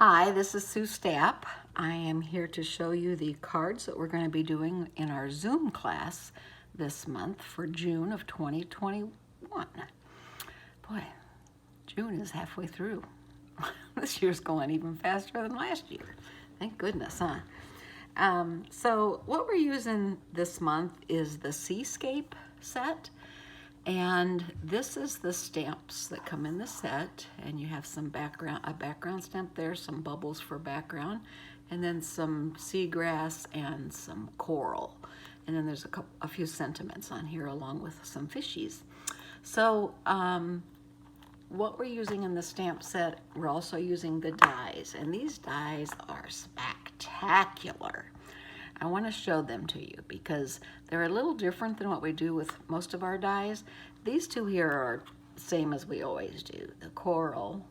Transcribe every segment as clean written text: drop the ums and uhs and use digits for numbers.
Hi, this is Sue Stapp. I am here to show you the cards that we're going to be doing in our Zoom class this month for June of 2021. Boy, June is halfway through. This year's going even faster than last year. Thank goodness, huh? So what we're using this month is the Seascape set. And this is the stamps that come in the set, and you have some a background stamp there, some bubbles for background, and then some seagrass and some coral. And then there's a few sentiments on here along with some fishies. So what we're using in the stamp set, we're also using the dies, and these dies are spectacular. I want to show them to you because they're a little different than what we do with most of our dies. These two here are the same as we always do. The coral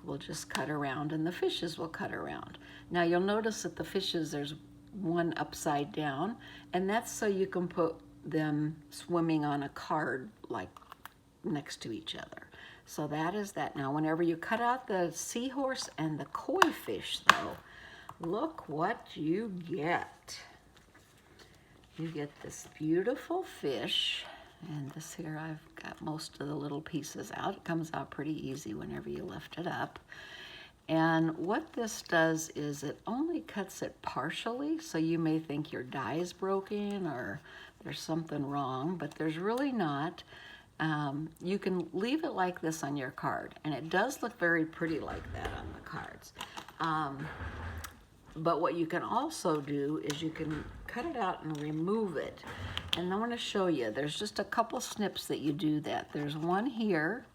will just cut around and the fishes will cut around. Now you'll notice that the fishes, there's one upside down, and that's so you can put them swimming on a card like next to each other. So that is that. Now whenever you cut out the seahorse and the koi fish though, look what you get. You get this beautiful fish, and this here I've got most of the little pieces out. It comes out pretty easy whenever you lift it up. And what this does is it only cuts it partially, so you may think your die is broken or there's something wrong, but there's really not. You can leave it like this on your card, and it does look very pretty like that on the cards. But what you can also do is you can cut it out and remove it. And I want to show you, there's just a couple snips that you do that. There's one here,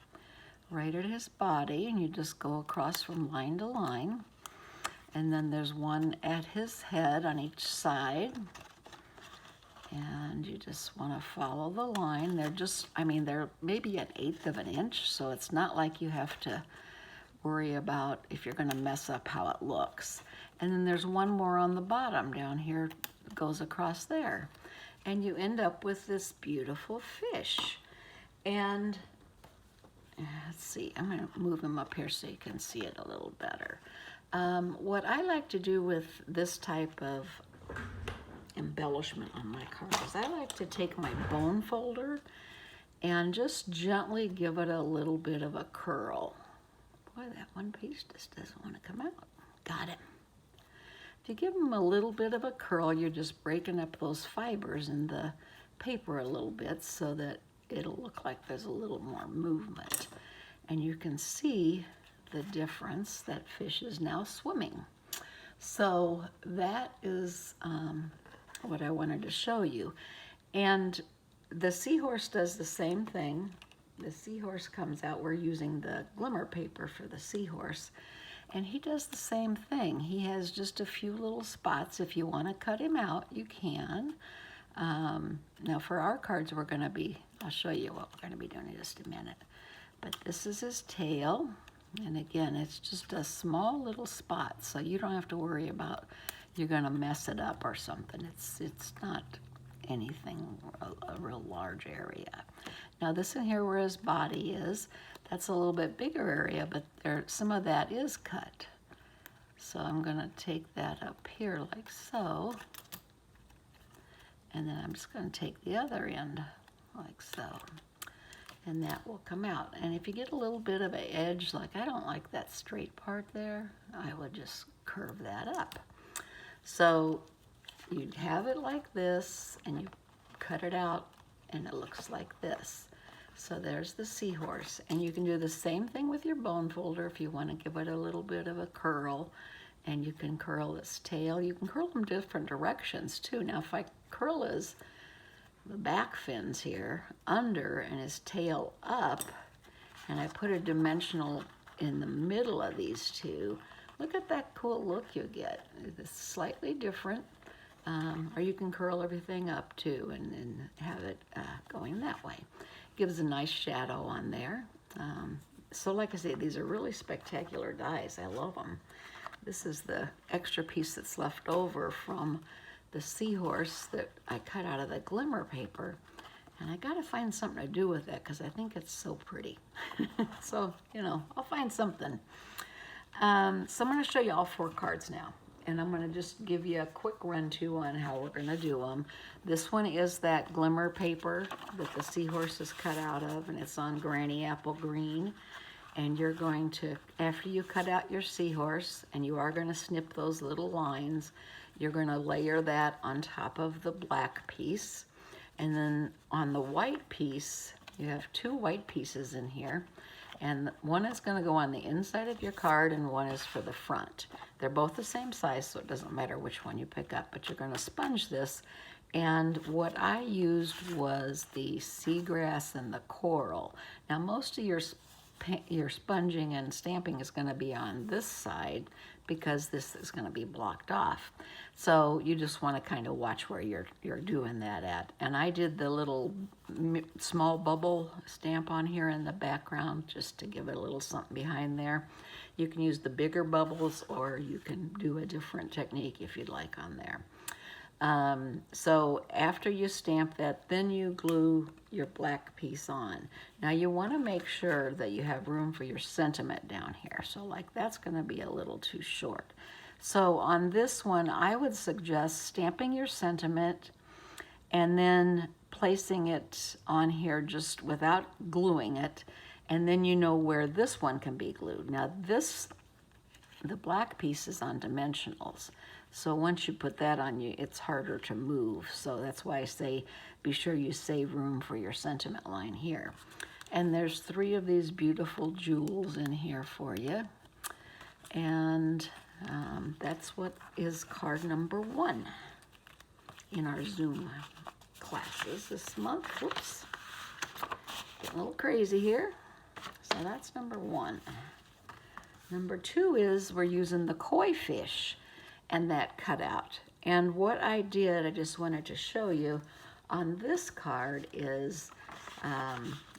right at his body, and you just go across from line to line. And then there's one at his head on each side. And you just want to follow the line. They're just, they're maybe 1/8 of an inch, so it's not like you have to worry about if you're going to mess up how it looks. And then there's one more on the bottom down here, goes across there. And you end up with this beautiful fish. And let's see, I'm going to move him up here so you can see it a little better. What I like to do with this type of embellishment on my cards is I like to take my bone folder and just gently give it a little bit of a curl. Boy, that one piece just doesn't want to come out. Got it. If you give them a little bit of a curl, you're just breaking up those fibers in the paper a little bit so that it'll look like there's a little more movement. And you can see the difference. That fish is now swimming. So that is what I wanted to show you. And the seahorse does the same thing. The seahorse comes out, we're using the glimmer paper for the seahorse, and he does the same thing. He has just a few little spots. If you want to cut him out, you can. Now for our cards, I'll show you what we're going to be doing in just a minute. But this is his tail, and again, it's just a small little spot, so you don't have to worry about you're going to mess it up or something. It's not anything, a real large area. Now this in here where his body is, that's a little bit bigger area, but some of that is cut. So I'm going to take that up here like so, and then I'm just going to take the other end like so, and that will come out. And if you get a little bit of an edge, like I don't like that straight part there, I would just curve that up. So you'd have it like this, and you cut it out, and it looks like this. So there's the seahorse, and you can do the same thing with your bone folder if you want to give it a little bit of a curl, and you can curl its tail. You can curl them different directions too. Now if I curl the back fins here under and his tail up, and I put a dimensional in the middle of these two, look at that cool look you get. It's slightly different. Or you can curl everything up too and have it going that way. Gives a nice shadow on there. So like I say, these are really spectacular dies. I love them. This is the extra piece that's left over from the seahorse that I cut out of the glimmer paper. And I gotta find something to do with that because I think it's so pretty. So, I'll find something. So I'm going to show you all 4 cards now. And I'm going to just give you a quick run-to on how we're going to do them. This one is that glimmer paper that the seahorse is cut out of, and it's on Granny Apple Green. And you're going to, after you cut out your seahorse, and you are going to snip those little lines, you're going to layer that on top of the black piece. And then on the white piece, you have 2 white pieces in here. And one is going to go on the inside of your card and one is for the front. They're both the same size, so it doesn't matter which one you pick up, but you're going to sponge this. And what I used was the seagrass and the coral. Now, most of your sponging and stamping is going to be on this side because this is going to be blocked off. So you just want to kind of watch where you're doing that at. And I did the little small bubble stamp on here in the background just to give it a little something behind there. You can use the bigger bubbles or you can do a different technique if you'd like on there. So after you stamp that, then you glue your black piece on. Now you want to make sure that you have room for your sentiment down here. So like that's going to be a little too short. So on this one, I would suggest stamping your sentiment and then placing it on here just without gluing it. And then you know where this one can be glued. Now the black piece is on dimensionals. So once you put that on you, it's harder to move. So that's why I say be sure you save room for your sentiment line here. And there's 3 of these beautiful jewels in here for you. And that's what is card number 1 in our Zoom classes this month. Whoops, getting a little crazy here. So that's number 1. Number 2 is we're using the koi fish and that cutout. And what I did, I just wanted to show you on this card is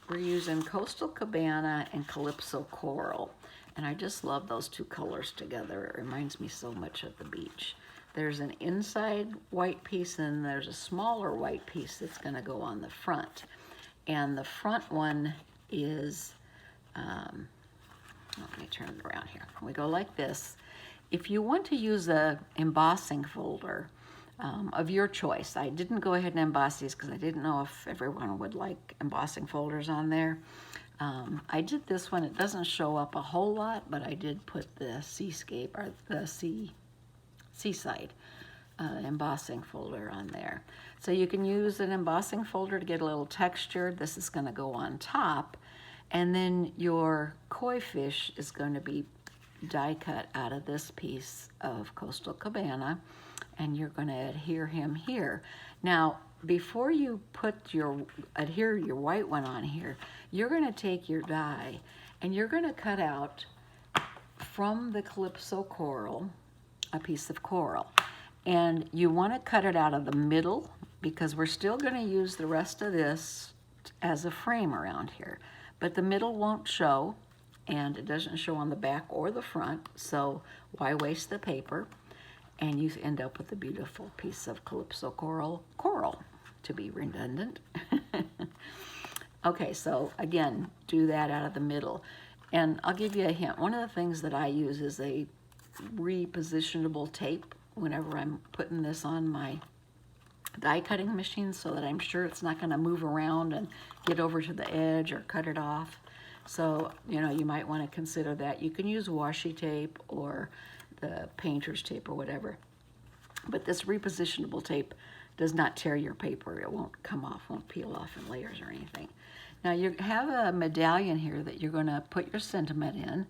we're using Coastal Cabana and Calypso Coral. And I just love those 2 colors together. It reminds me so much of the beach. There's an inside white piece and there's a smaller white piece that's going to go on the front. And the front one is, let me turn it around here. We go like this. If you want to use a embossing folder of your choice, I didn't go ahead and emboss these because I didn't know if everyone would like embossing folders on there. I did this one. It doesn't show up a whole lot, but I did put the seascape or the seaside embossing folder on there. So you can use an embossing folder to get a little texture. This is going to go on top. And then your koi fish is going to be die cut out of this piece of Coastal Cabana, and you're going to adhere him here. Now, before you put adhere your white one on here, you're going to take your die and you're going to cut out from the Calypso Coral a piece of coral. And you want to cut it out of the middle because we're still going to use the rest of this as a frame around here. But the middle won't show, and it doesn't show on the back or the front, so why waste the paper? And you end up with a beautiful piece of Calypso coral, to be redundant. Okay, so again, do that out of the middle. And I'll give you a hint. One of the things that I use is a repositionable tape whenever I'm putting this on my die cutting machine so that I'm sure it's not going to move around and get over to the edge or cut it off. So, you know, you might want to consider that. You can use washi tape or the painter's tape or whatever. But this repositionable tape does not tear your paper. It won't come off, won't peel off in layers or anything. Now you have a medallion here that you're going to put your sentiment in.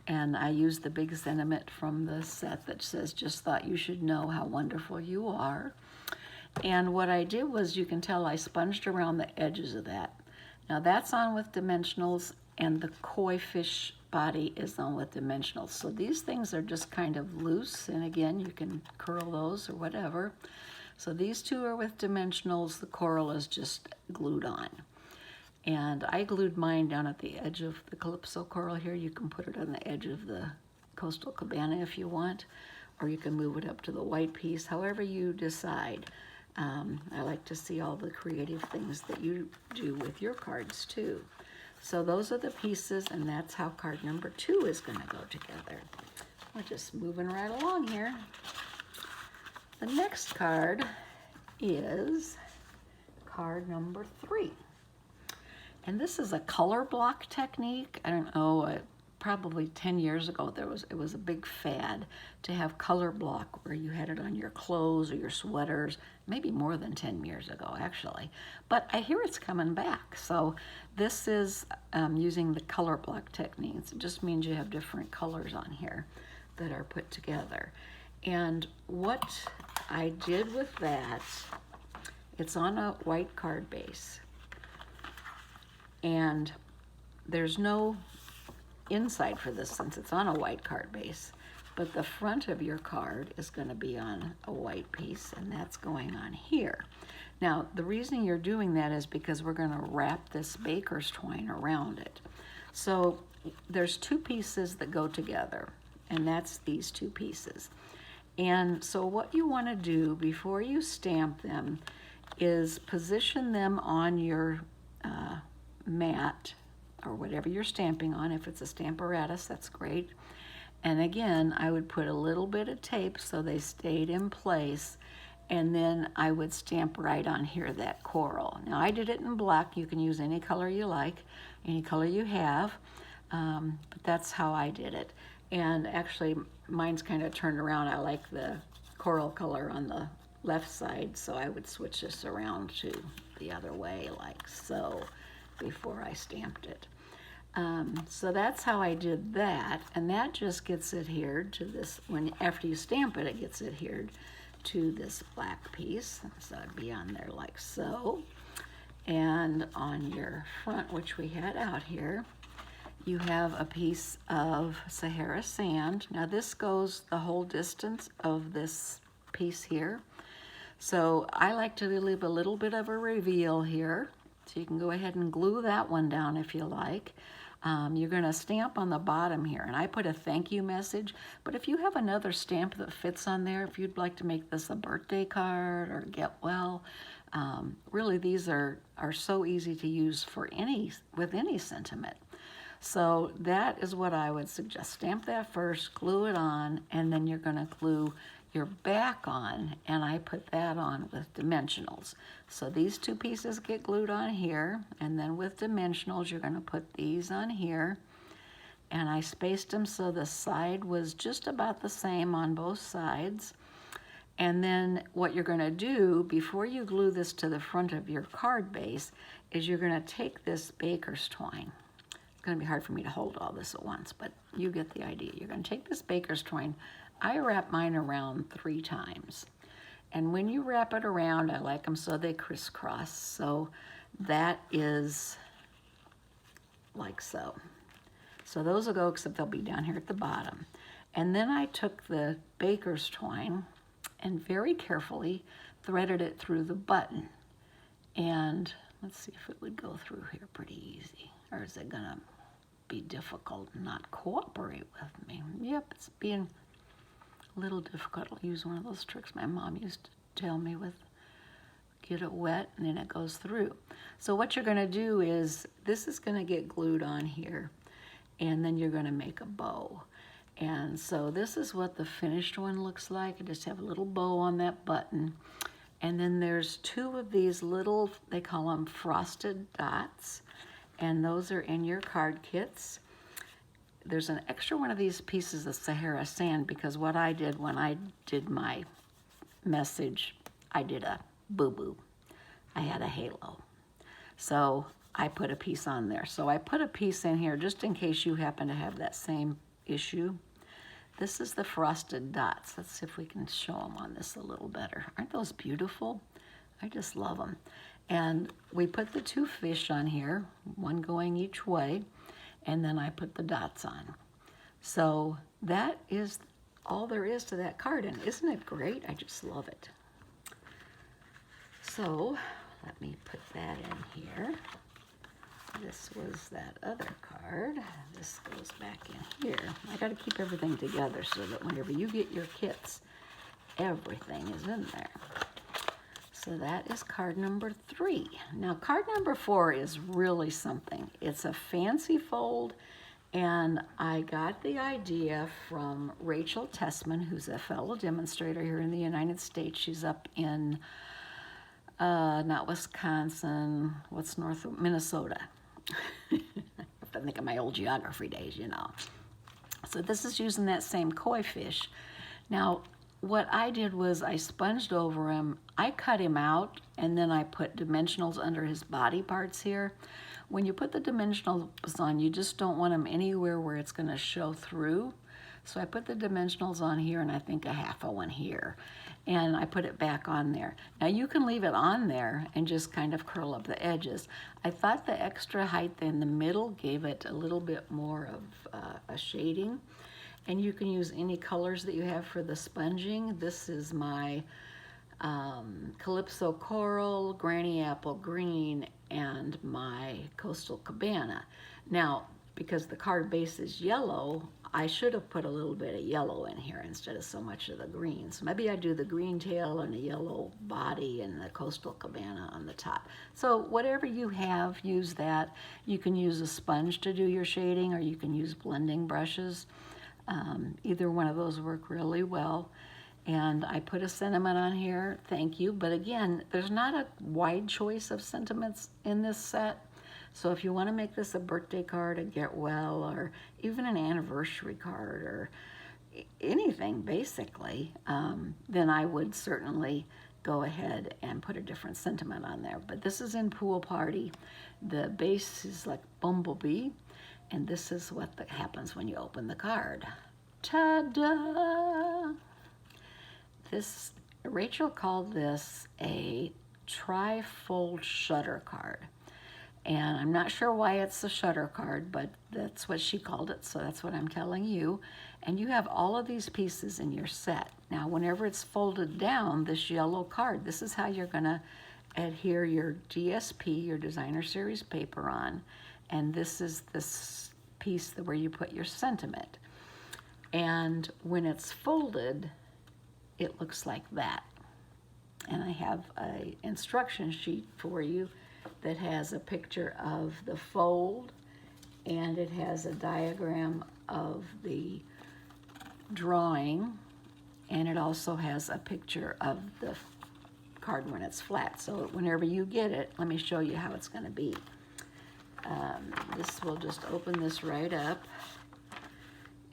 And I used the big sentiment from the set that says, "Just thought you should know how wonderful you are." And what I did was, you can tell I sponged around the edges of that. Now that's on with dimensionals, and the koi fish body is on with dimensionals. So these things are just kind of loose, and again, you can curl those or whatever. So these 2 are with dimensionals, the coral is just glued on. And I glued mine down at the edge of the Calypso coral here. You can put it on the edge of the Coastal Cabana if you want, or you can move it up to the white piece, however you decide. I like to see all the creative things that you do with your cards too. So those are the pieces, and that's how card number 2 is going to go together. we're just moving right along here. The next card is card number 3. And this is a color block technique. I don't know, probably 10 years ago it was a big fad to have color block where you had it on your clothes or your sweaters, maybe more than 10 years ago actually. But I hear it's coming back. So this is using the color block techniques. It just means you have different colors on here that are put together. And what I did with that, it's on a white card base. And there's no inside for this since it's on a white card base, but the front of your card is going to be on a white piece, and that's going on here. Now, the reason you're doing that is because we're going to wrap this baker's twine around it. So there's 2 pieces that go together, and that's these 2 pieces. And so what you want to do before you stamp them is position them on your mat or whatever you're stamping on. If it's a Stamparatus, that's great. And again, I would put a little bit of tape so they stayed in place, and then I would stamp right on here that coral. Now I did it in black. You can use any color you like, any color you have, but that's how I did it. And actually mine's kind of turned around. I like the coral color on the left side, so I would switch this around to the other way like so before I stamped it. So that's how I did that, and that just gets adhered to this. After you stamp it, it gets adhered to this black piece, so it'd be on there like so. And on your front, which we had out here, you have a piece of Sahara sand. Now this goes the whole distance of this piece here. So I like to leave a little bit of a reveal here. So you can go ahead and glue that one down if you like. You're going to stamp on the bottom here, and I put a thank you message, but if you have another stamp that fits on there, if you'd like to make this a birthday card or get well, really these are so easy to use with any sentiment. So that is what I would suggest. Stamp that first, glue it on, and then you're going to glue your back on, and I put that on with dimensionals. So these 2 pieces get glued on here, and then with dimensionals you're going to put these on here, and I spaced them so the side was just about the same on both sides. And then what you're going to do before you glue this to the front of your card base is you're going to take this baker's twine. It's going to be hard for me to hold all this at once, but you get the idea. You're going to take this baker's twine. I wrap mine around 3 times. And when you wrap it around, I like them so they crisscross. So that is like so. So those will go, except they'll be down here at the bottom. And then I took the baker's twine and very carefully threaded it through the button. And let's see if it would go through here pretty easy. Or is it gonna be difficult and not cooperate with me? Yep, it's being a little difficult. I'll use one of those tricks my mom used to tell me with, get it wet and then it goes through. So what you're gonna do is, this is gonna get glued on here, and then you're gonna make a bow. And so this is what the finished one looks like. I just have a little bow on that button. And then there's 2 of these little, they call them frosted dots, and those are in your card kits. There's an extra one of these pieces of Sahara sand, because what I did when I did my message, I did a boo-boo. I had a halo. So I put a piece on there. So I put a piece in here just in case you happen to have that same issue. This is the frosted dots. Let's see if we can show them on this a little better. Aren't those beautiful? I just love them. And we put the 2 fish on here, one going each way, and then I put the dots on. So that is all there is to that card, and isn't it great? I just love it. So let me put that in here. This was that other card. This goes back in here. I got to keep everything together so that whenever you get your kits, everything is in there. So that is card number 3. Now card number 4 is really something. It's a fancy fold, And I got the idea from Rachel Tessman, who's a fellow demonstrator here in the United States. She's up in, not Wisconsin, what's north of Minnesota. I think of my old geography days, you know. So this is using that same koi fish. Now, what I did was I sponged over him, I cut him out, and then I put dimensionals under his body parts here. When you put the dimensionals on, you just don't want them anywhere where it's going to show through. So I put the dimensionals on here, and I think a half a one here. And I put it back on there. Now you can leave it on there and just kind of curl up the edges. I thought the extra height in the middle gave it a little bit more of a shading. And you can use any colors that you have for the sponging. This is my Calypso Coral, Granny Apple Green, and my Coastal Cabana. Now, because the card base is yellow, I should have put a little bit of yellow in here instead of so much of the green. So maybe I do the green tail and a yellow body and the Coastal Cabana on the top. So whatever you have, use that. You can use a sponge to do your shading, or you can use blending brushes. Either one of those work really well. And I put a sentiment on here, thank you. But again, there's not a wide choice of sentiments in this set. So if you want to make this a birthday card, a get well, or even an anniversary card, or anything basically, then I would certainly go ahead and put a different sentiment on there. But this is in Pool Party. The base is like Bumblebee, and this is what happens when you open the card. Ta-da! Rachel called this a tri-fold shutter card. And I'm not sure why it's a shutter card, but that's what she called it, so that's what I'm telling you. And you have all of these pieces in your set. Now, whenever it's folded down, this yellow card, this is how you're gonna adhere your DSP, your Designer Series paper on. And this is this piece where you put your sentiment. And when it's folded, it looks like that. And I have an instruction sheet for you that has a picture of the fold, and it has a diagram of the drawing, and it also has a picture of the card when it's flat. So whenever you get it, let me show you how it's going to be. This will just open this right up,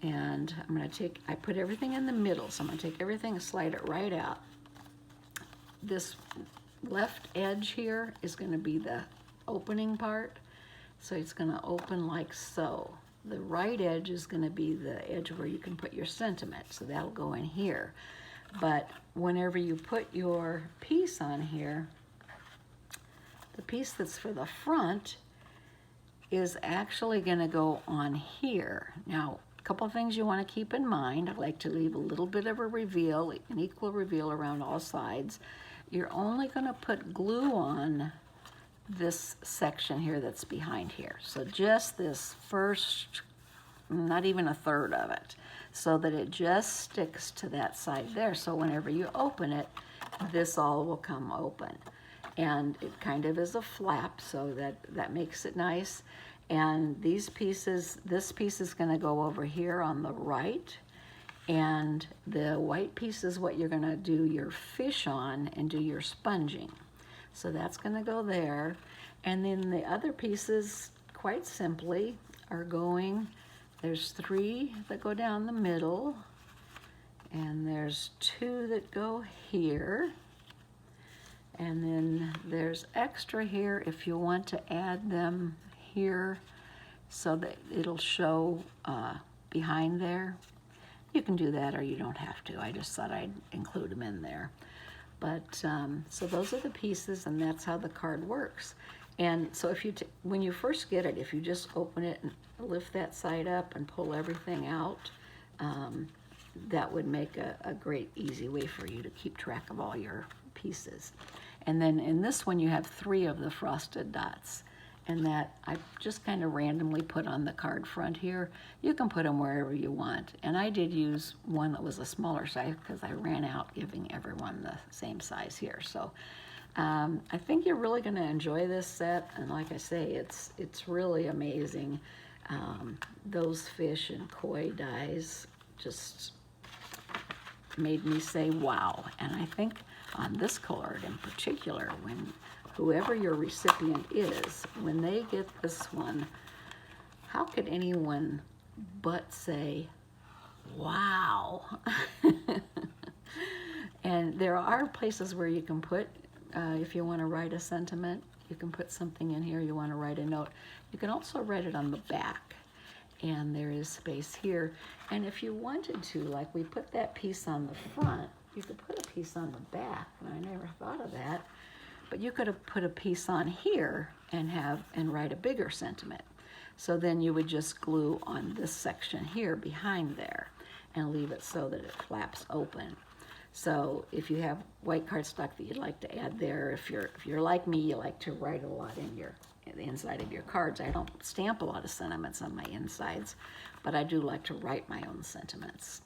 and I'm going to I put everything in the middle, so I'm going to take everything and slide it right out. This left edge here is going to be the opening part, so it's going to open like so. The right edge is going to be the edge where you can put your sentiment, so that'll go in here. But whenever you put your piece on here, the piece that's for the front is actually going to go on here. Now, a couple of things you want to keep in mind. I like to leave a little bit of a reveal, an equal reveal around all sides. You're only going to put glue on this section here that's behind here. So just this first, not even a third of it, so that it just sticks to that side there. So whenever you open it, this all will come open. And it kind of is a flap, so that makes it nice. And these pieces, this piece is going to go over here on the right, and the white piece is what you're going to do your fish on and do your sponging. So that's going to go there. And then the other pieces, quite simply, are going, there's 3 that go down the middle, and there's 2 that go here. And then there's extra here if you want to add them here so that it'll show behind there. You can do that or you don't have to. I just thought I'd include them in there. But so those are the pieces, and that's how the card works. And so if when you first get it, if you just open it and lift that side up and pull everything out, that would make a great easy way for you to keep track of all your pieces. And then in this one you have 3 of the frosted dots, and that I just kind of randomly put on the card front here. You can put them wherever you want, and I did use one that was a smaller size because I ran out giving everyone the same size here. So I think you're really going to enjoy this set, and like I say, it's really amazing. Those fish and koi dyes just made me say wow. And I think on this card in particular, when whoever your recipient is, when they get this one, how could anyone but say wow? And there are places where you can put, if you want to write a sentiment, you can put something in here. You want to write a note, you can also write it on the back, and there is space here. And if you wanted to, like we put that piece on the front, you could put a piece on the back, and I never thought of that, but you could have put a piece on here and write a bigger sentiment. So then you would just glue on this section here behind there and leave it so that it flaps open. So if you have white cardstock that you'd like to add there, if you're like me, you like to write a lot in the inside of your cards. I don't stamp a lot of sentiments on my insides, but I do like to write my own sentiments.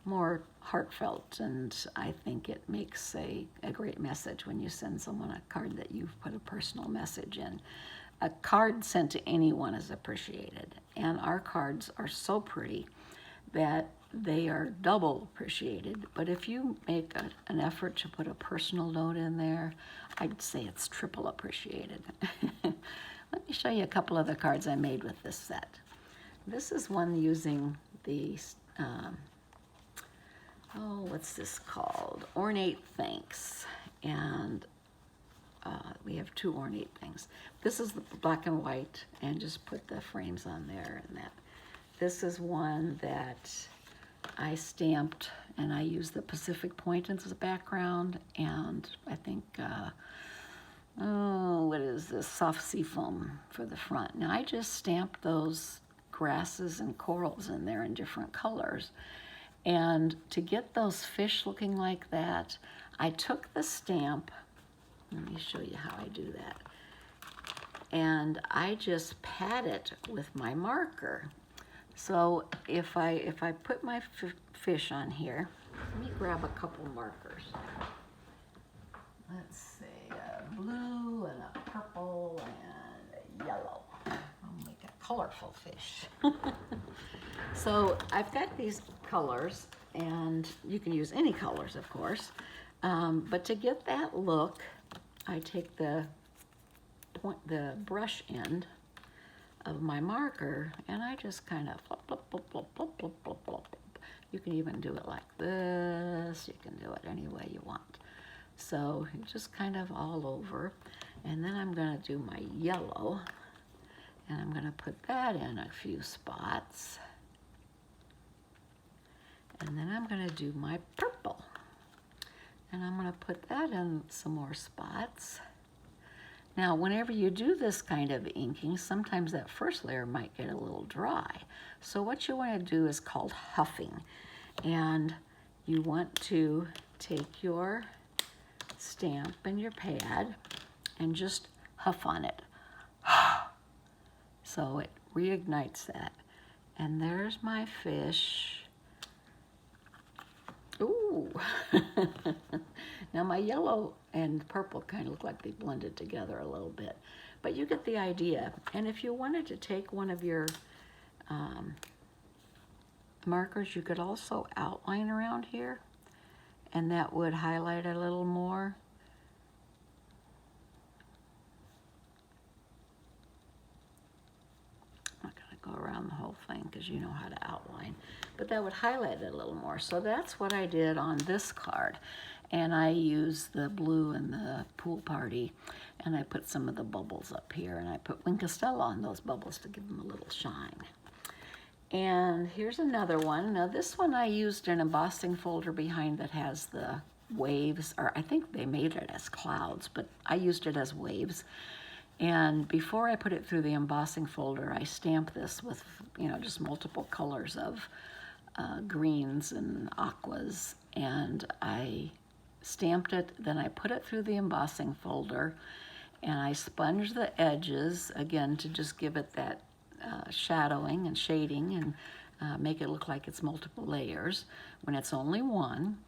More heartfelt, and I think it makes a great message when you send someone a card that you've put a personal message in. A card sent to anyone is appreciated, and our cards are so pretty that they are double appreciated. But if you make an effort to put a personal note in there, I'd say it's triple appreciated. Let me show you a couple of the cards I made with this set. This is one using the, what's this called? Ornate Thanks. And we have two ornate things. This is the black and white, and just put the frames on there and that. This is one that I stamped, and I used the Pacific Point as a background, and I think, what is this? Soft sea foam for the front. Now I just stamped those grasses and corals in there in different colors. And to get those fish looking like that, I took the stamp. Let me show you how I do that. And I just pat it with my marker. So if I put my fish on here, let me grab a couple markers. Let's see, a blue and a purple and a yellow. I'll make a colorful fish. So I've got these colors, and you can use any colors, of course. But to get that look, I take the brush end of my marker, and I just kind of flip, flip, flip, flip, flip, flip, flip, flip. You can even do it like this. You can do it any way you want. So just kind of all over. And then I'm going to do my yellow, and I'm going to put that in a few spots. And then I'm going to do my purple, and I'm going to put that in some more spots. Now, whenever you do this kind of inking, sometimes that first layer might get a little dry. So what you want to do is called huffing. And you want to take your stamp and your pad and just huff on it. So it reignites that. And there's my fish. Ooh. Now my yellow and purple kind of look like they blended together a little bit, but you get the idea. And if you wanted to take one of your markers, you could also outline around here, and that would highlight a little more. I'm not going to go around the whole thing because you know how to outline, but that would highlight it a little more. So that's what I did on this card. And I used the blue and the pool party, and I put some of the bubbles up here, and I put Wink Stella on those bubbles to give them a little shine. And here's another one. Now this one I used an embossing folder behind that has the waves, or I think they made it as clouds, but I used it as waves. And before I put it through the embossing folder, I stamped this with, just multiple colors of greens and aquas, and I stamped it, then I put it through the embossing folder, and I sponged the edges, again, to just give it that shadowing and shading and make it look like it's multiple layers when it's only one.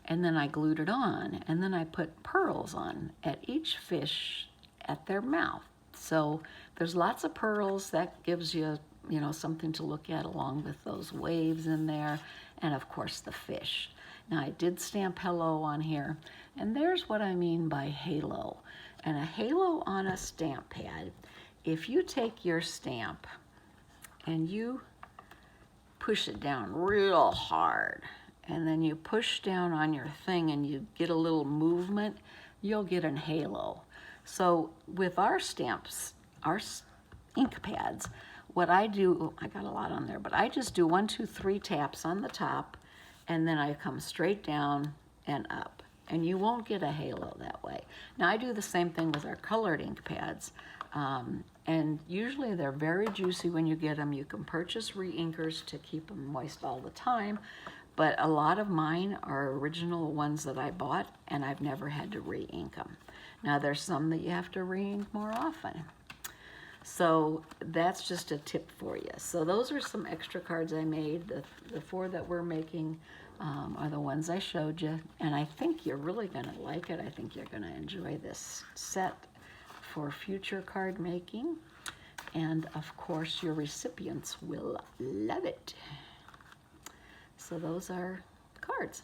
And then I glued it on, and then I put pearls on at each fish at their mouth. So there's lots of pearls. That gives you you know, something to look at along with those waves in there, and of course the fish. Now I did stamp hello on here, and there's what I mean by halo. And a halo on a stamp pad, if you take your stamp and you push it down real hard, and then you push down on your thing and you get a little movement, you'll get an halo. So with our stamps, our ink pads, what I do, I got a lot on there, but I just do 1, 2, 3 taps on the top, and then I come straight down and up. And you won't get a halo that way. Now I do the same thing with our colored ink pads. And usually they're very juicy when you get them. You can purchase re-inkers to keep them moist all the time, but a lot of mine are original ones that I bought, and I've never had to re-ink them. Now there's some that you have to re-ink more often. So that's just a tip for you. So those are some extra cards I made. The 4 that we're making are the ones I showed you, and I think you're really gonna like it. I think you're gonna enjoy this set for future card making, and of course your recipients will love it. So those are cards.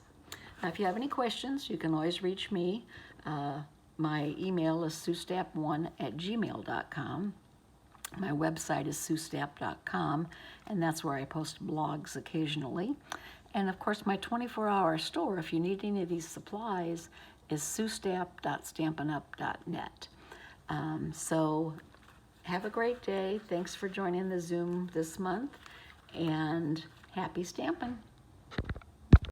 Now if you have any questions, you can always reach me. My email is suestapp1@gmail.com. My website is suestapp.com, and that's where I post blogs occasionally. And of course my 24-hour store, if you need any of these supplies, is suestapp.stampinup.net. So have a great day. Thanks for joining the Zoom this month, and happy stamping.